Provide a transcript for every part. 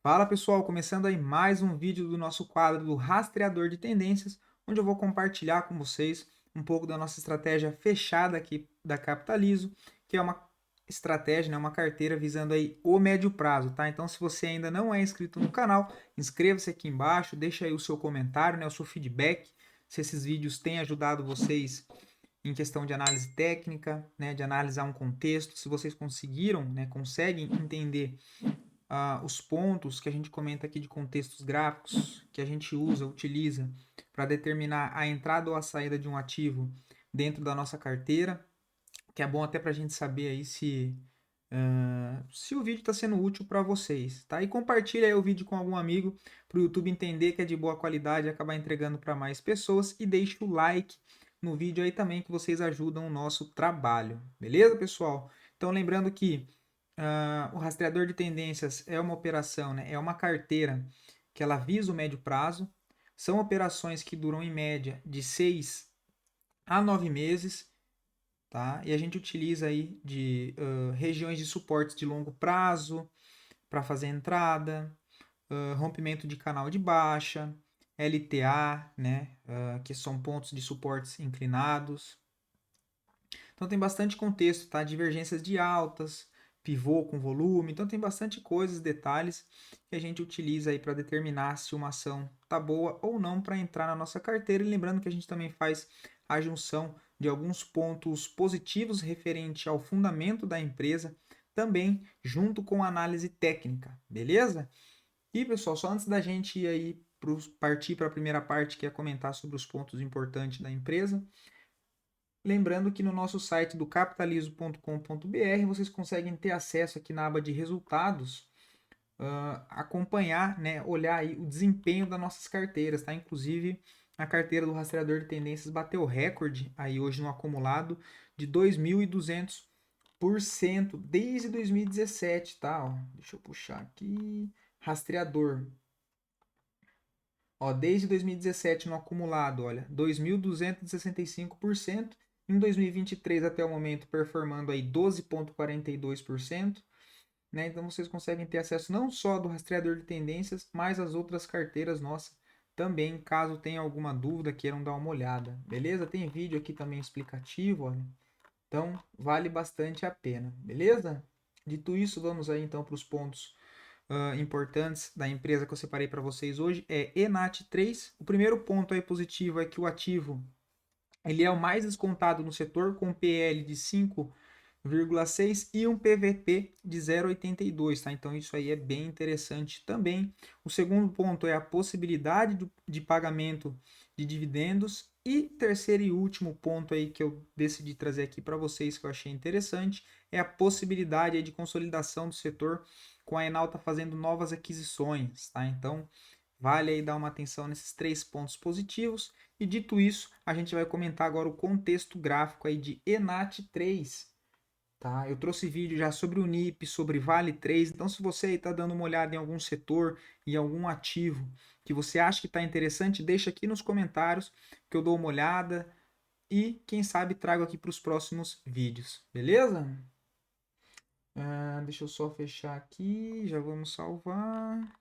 Fala pessoal, começando aí mais um vídeo do nosso quadro do Rastreador de Tendências, onde eu vou compartilhar com vocês um pouco da nossa estratégia fechada aqui da Capitalizo, que é uma estratégia, né, uma carteira visando aí o médio prazo, tá? Então, se você ainda não é inscrito no canal, inscreva-se aqui embaixo, deixa aí o seu comentário, né, o seu feedback, se esses vídeos têm ajudado vocês em questão de análise técnica, né, de analisar um contexto, se vocês conseguiram, né, conseguem entender os pontos que a gente comenta aqui de contextos gráficos que a gente utiliza para determinar a entrada ou a saída de um ativo dentro da nossa carteira, que é bom até para a gente saber aí se o vídeo está sendo útil para vocês, tá? E compartilha aí o vídeo com algum amigo para o YouTube entender que é de boa qualidade e acabar entregando para mais pessoas, e deixe o like no vídeo aí também, que vocês ajudam o nosso trabalho, beleza, pessoal? Então lembrando que o rastreador de tendências é uma operação, né? É uma carteira que ela visa o médio prazo. São operações que duram em média de 6 a 9 meses, tá? E a gente utiliza aí de regiões de suportes de longo prazo para fazer entrada, rompimento de canal de baixa, LTA, né? Que são pontos de suportes inclinados. Então tem bastante contexto, tá? Divergências de altas, pivô com volume. Então tem bastante coisas, detalhes que a gente utiliza aí para determinar se uma ação tá boa ou não para entrar na nossa carteira. E lembrando que a gente também faz a junção de alguns pontos positivos referente ao fundamento da empresa, também junto com a análise técnica, beleza? E pessoal, só antes da gente ir aí partir para a primeira parte, que é comentar sobre os pontos importantes da empresa, lembrando que no nosso site do capitalizo.com.br vocês conseguem ter acesso aqui na aba de resultados, acompanhar, né, olhar aí o desempenho das nossas carteiras, tá? Inclusive a carteira do rastreador de tendências bateu recorde aí hoje no acumulado de 2.200% desde 2017, tá? Ó, deixa eu puxar aqui, rastreador. Ó, desde 2017 no acumulado, olha, 2.265%. Em 2023 até o momento performando aí 12,42%, né? Então vocês conseguem ter acesso não só do rastreador de tendências, mas as outras carteiras nossas também, caso tenha alguma dúvida, queiram dar uma olhada, beleza? Tem vídeo aqui também explicativo, olha. Então vale bastante a pena, beleza? Dito isso, vamos aí então para os pontos importantes da empresa que eu separei para vocês hoje. É Enat3. O primeiro ponto aí positivo é que o ativo ele é o mais descontado no setor, com PL de 5,6 e um PVP de 0,82, tá? Então isso aí é bem interessante também. O segundo ponto é a possibilidade de pagamento de dividendos. E terceiro e último ponto aí que eu decidi trazer aqui para vocês, que eu achei interessante, é a possibilidade aí de consolidação do setor, com a Enalta fazendo novas aquisições, tá? Então vale aí dar uma atenção nesses três pontos positivos. E dito isso, a gente vai comentar agora o contexto gráfico aí de Enat3. Tá? Eu trouxe vídeo já sobre o NIP, sobre Vale 3. Então, se você está dando uma olhada em algum setor, em algum ativo que você acha que está interessante, deixa aqui nos comentários que eu dou uma olhada e, quem sabe, trago aqui para os próximos vídeos. Beleza? Deixa eu só fechar aqui, já vamos salvar.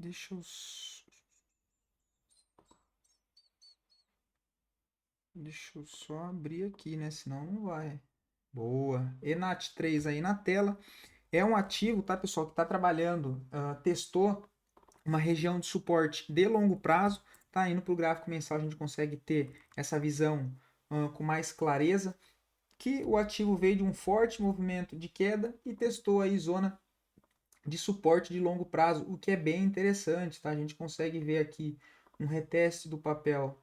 Deixa eu Deixa eu só abrir aqui, né? Senão não vai. Boa. Enat3 aí na tela. É um ativo, tá, pessoal, que está trabalhando, testou uma região de suporte de longo prazo. Tá indo para o gráfico mensal, a gente consegue ter essa visão com mais clareza. Que o ativo veio de um forte movimento de queda e testou aí zona de suporte de longo prazo, o que é bem interessante, tá? A gente consegue ver aqui um reteste do papel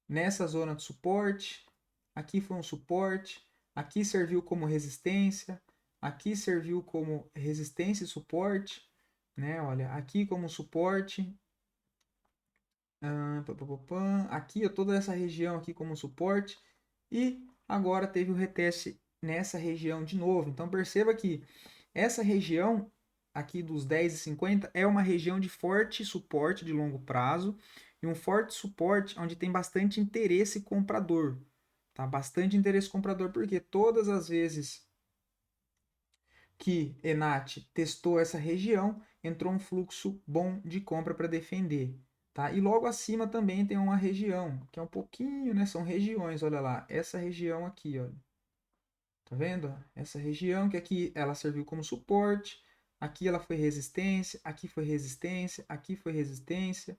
nessa zona de suporte. Aqui foi um suporte, aqui serviu como resistência, aqui serviu como resistência e suporte, né? Olha, aqui como suporte, aqui toda essa região aqui como suporte, e agora teve o reteste nessa região de novo. Então perceba que essa região aqui dos 10,50 é uma região de forte suporte de longo prazo e um forte suporte onde tem bastante interesse comprador, tá? Bastante interesse comprador, porque todas as vezes que Enat testou essa região, entrou um fluxo bom de compra para defender. Tá? E logo acima também tem uma região, que é um pouquinho, né? São regiões, olha lá. Essa região aqui, olha. Tá vendo? Essa região que aqui ela serviu como suporte, aqui ela foi resistência, aqui foi resistência, aqui foi resistência,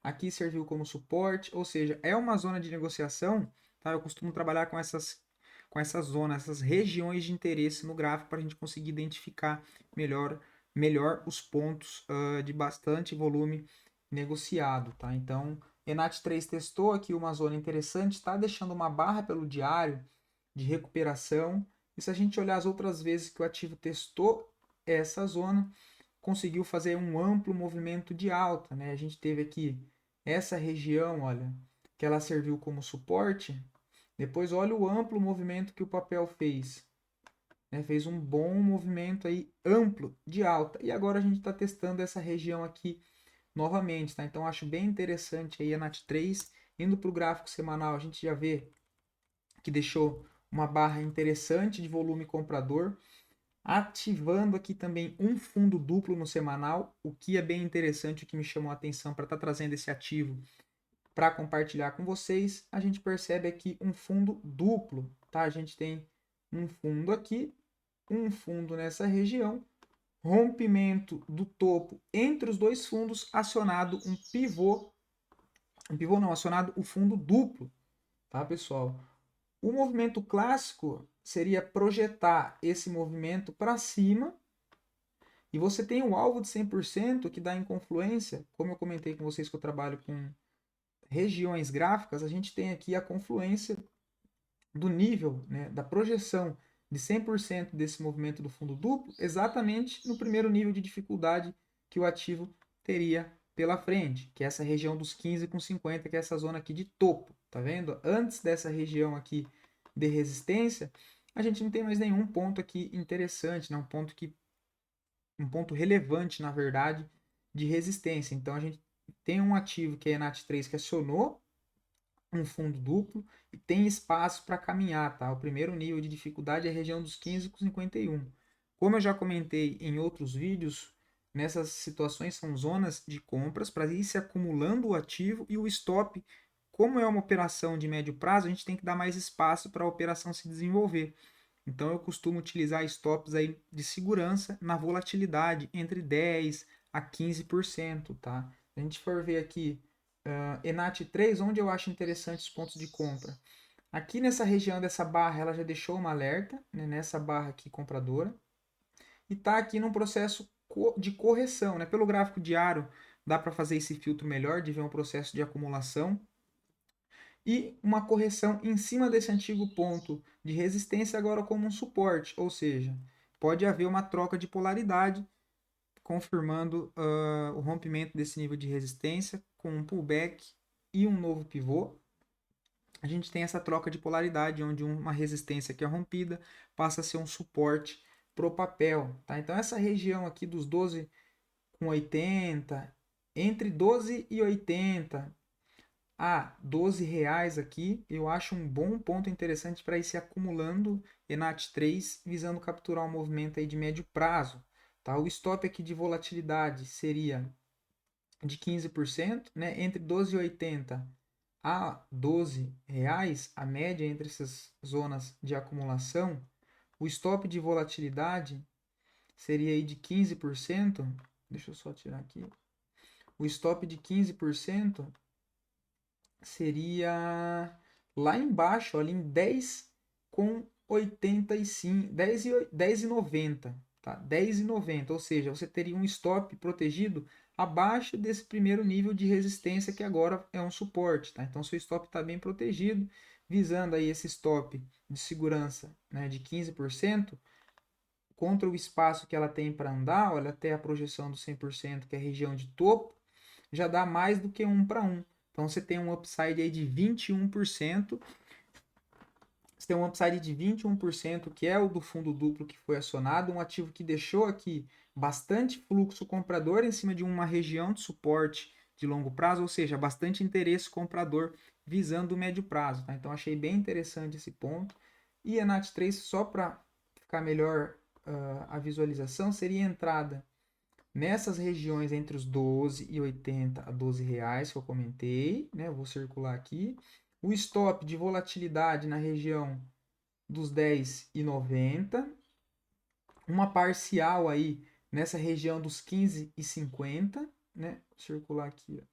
aqui serviu como suporte, ou seja, é uma zona de negociação, tá? Eu costumo trabalhar com essas zonas, essas regiões de interesse no gráfico para a gente conseguir identificar melhor os pontos de bastante volume negociado, tá? Então, Enat 3 testou aqui uma zona interessante, está deixando uma barra pelo diário de recuperação. E se a gente olhar as outras vezes que o ativo testou essa zona, conseguiu fazer um amplo movimento de alta, né? A gente teve aqui essa região, olha, que ela serviu como suporte. Depois olha o amplo movimento que o papel fez, né? Fez um bom movimento aí amplo de alta. E agora a gente está testando essa região aqui novamente, tá? Então acho bem interessante aí a NAT3 indo para o gráfico semanal. A gente já vê que deixou uma barra interessante de volume comprador, ativando aqui também um fundo duplo no semanal, o que é bem interessante, o que me chamou a atenção para estar trazendo esse ativo para compartilhar com vocês. A gente percebe aqui um fundo duplo, tá? A gente tem um fundo aqui, um fundo nessa região, rompimento do topo entre os dois fundos, acionado um pivô não, acionado o fundo duplo, tá, pessoal? O movimento clássico seria projetar esse movimento para cima e você tem o alvo de 100% que dá em confluência. Como eu comentei com vocês que eu trabalho com regiões gráficas, a gente tem aqui a confluência do nível, né, da projeção de 100% desse movimento do fundo duplo exatamente no primeiro nível de dificuldade que o ativo teria pela frente, que é essa região dos 15,50, que é essa zona aqui de topo, tá vendo? Antes dessa região aqui de resistência, a gente não tem mais nenhum ponto aqui interessante, né? Um ponto relevante, na verdade, de resistência. Então a gente tem um ativo que é a NAT3 que acionou um fundo duplo e tem espaço para caminhar, tá? O primeiro nível de dificuldade é a região dos 15,51. Como eu já comentei em outros vídeos, nessas situações são zonas de compras para ir se acumulando o ativo e o stop. Como é uma operação de médio prazo, a gente tem que dar mais espaço para a operação se desenvolver. Então eu costumo utilizar stops aí de segurança na volatilidade entre 10 a 15%, tá? Se a gente for ver aqui Enat 3, onde eu acho interessante os pontos de compra. Aqui nessa região dessa barra, ela já deixou uma alerta, né, nessa barra aqui compradora, e está aqui num processo de correção. Né? Pelo gráfico diário, dá para fazer esse filtro melhor, de ver um processo de acumulação, e uma correção em cima desse antigo ponto de resistência agora como um suporte, ou seja, pode haver uma troca de polaridade, confirmando o rompimento desse nível de resistência com um pullback e um novo pivô. A gente tem essa troca de polaridade, onde uma resistência que é rompida passa a ser um suporte para o papel. Tá? Então essa região aqui dos 12,80, entre 12 e 80 a 12 reais aqui, eu acho um bom ponto interessante para ir se acumulando Enat 3, visando capturar um movimento aí de médio prazo. Tá? O stop aqui de volatilidade seria de 15%, né? Entre 12,80 a 12 reais, a média entre essas zonas de acumulação, o stop de volatilidade seria aí de 15%. Deixa eu só tirar aqui. O stop de 15% seria lá embaixo, ali em 10,85, 10,90, tá? 10,90, ou seja, você teria um stop protegido abaixo desse primeiro nível de resistência que agora é um suporte, tá? Então seu stop está bem protegido, visando aí esse stop de segurança, né, de 15% contra o espaço que ela tem para andar, olha, até a projeção do 100%, que é a região de topo, já dá mais do que 1 para 1. Então você tem um upside aí de 21%. Você tem um upside de 21%, que é o do fundo duplo que foi acionado, um ativo que deixou aqui bastante fluxo comprador em cima de uma região de suporte de longo prazo, ou seja, bastante interesse comprador visando o médio prazo. Tá? Então achei bem interessante esse ponto. E a NAT3, só para ficar melhor a visualização seria entrada nessas regiões entre os 12,80 a 12 reais que eu comentei, né? Eu vou circular aqui. O stop de volatilidade na região dos 10,90. Uma parcial aí nessa região dos 15,50, né? Vou circular aqui, ó.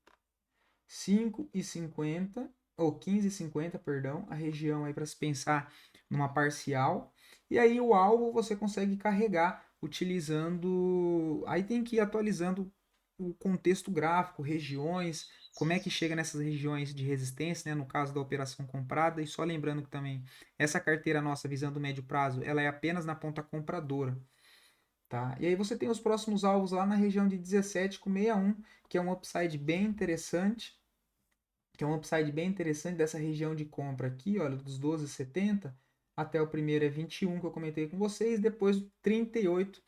5,50 ou 15,50, perdão, a região aí para se pensar numa parcial. E aí o alvo você consegue carregar utilizando, aí tem que ir atualizando o contexto gráfico, regiões, como é que chega nessas regiões de resistência, né, no caso da operação comprada, e só lembrando que também essa carteira nossa visando o médio prazo, ela é apenas na ponta compradora. Tá? E aí você tem os próximos alvos lá na região de 17,61, que é um upside bem interessante, dessa região de compra aqui, olha, dos 12,70 até o primeiro é 21 que eu comentei com vocês, depois 38%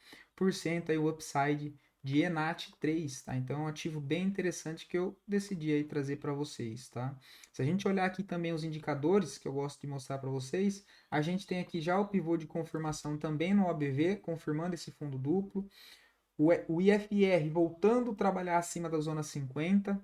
aí o upside de Enat 3, tá? Então é um ativo bem interessante que eu decidi aí trazer para vocês, tá? Se a gente olhar aqui também os indicadores que eu gosto de mostrar para vocês, a gente tem aqui já o pivô de confirmação também no OBV, confirmando esse fundo duplo, o IFR voltando a trabalhar acima da zona 50,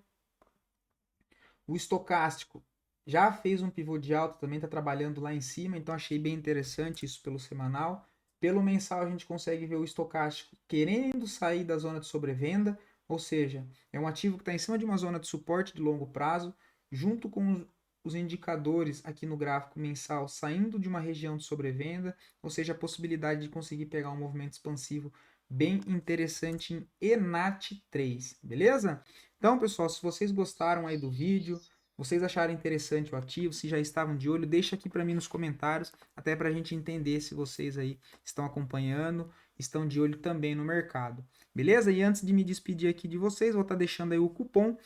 o estocástico já fez um pivô de alta, também está trabalhando lá em cima, então achei bem interessante isso pelo semanal. Pelo mensal a gente consegue ver o estocástico querendo sair da zona de sobrevenda, ou seja, é um ativo que está em cima de uma zona de suporte de longo prazo, junto com os indicadores aqui no gráfico mensal saindo de uma região de sobrevenda, ou seja, a possibilidade de conseguir pegar um movimento expansivo bem interessante em Enat 3, beleza? Então, pessoal, se vocês gostaram aí do vídeo, vocês acharam interessante o ativo, se já estavam de olho, deixa aqui para mim nos comentários, até para a gente entender se vocês aí estão acompanhando, estão de olho também no mercado. Beleza? E antes de me despedir aqui de vocês, vou estar deixando aí o cupom,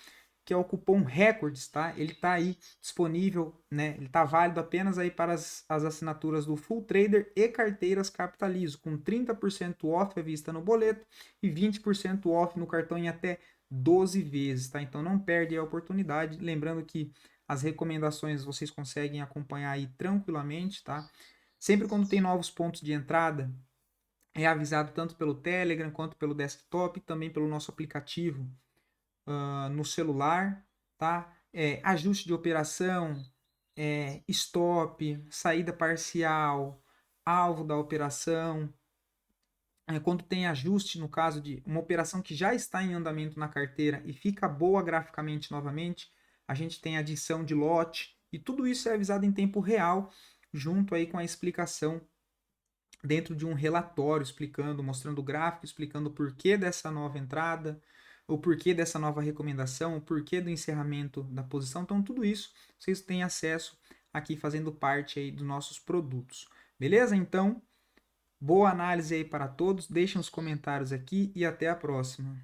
que é o cupom RECORDS, tá? Ele está aí disponível, né? Ele está válido apenas aí para as assinaturas do Full Trader e carteiras Capitalizo, com 30% off à vista no boleto e 20% off no cartão em até 12 vezes, tá? Então não perde a oportunidade. Lembrando que as recomendações vocês conseguem acompanhar aí tranquilamente, tá? Sempre quando tem novos pontos de entrada, é avisado tanto pelo Telegram quanto pelo desktop, também pelo nosso aplicativo no celular, tá? Ajuste de operação, stop, saída parcial, alvo da operação. Quando tem ajuste, no caso de uma operação que já está em andamento na carteira e fica boa graficamente novamente, a gente tem adição de lote e tudo isso é avisado em tempo real, junto aí com a explicação dentro de um relatório explicando, mostrando o gráfico, explicando o porquê dessa nova entrada, o porquê dessa nova recomendação, o porquê do encerramento da posição. Então, tudo isso vocês têm acesso aqui fazendo parte aí dos nossos produtos. Beleza? Então, boa análise aí para todos. Deixem os comentários aqui e até a próxima.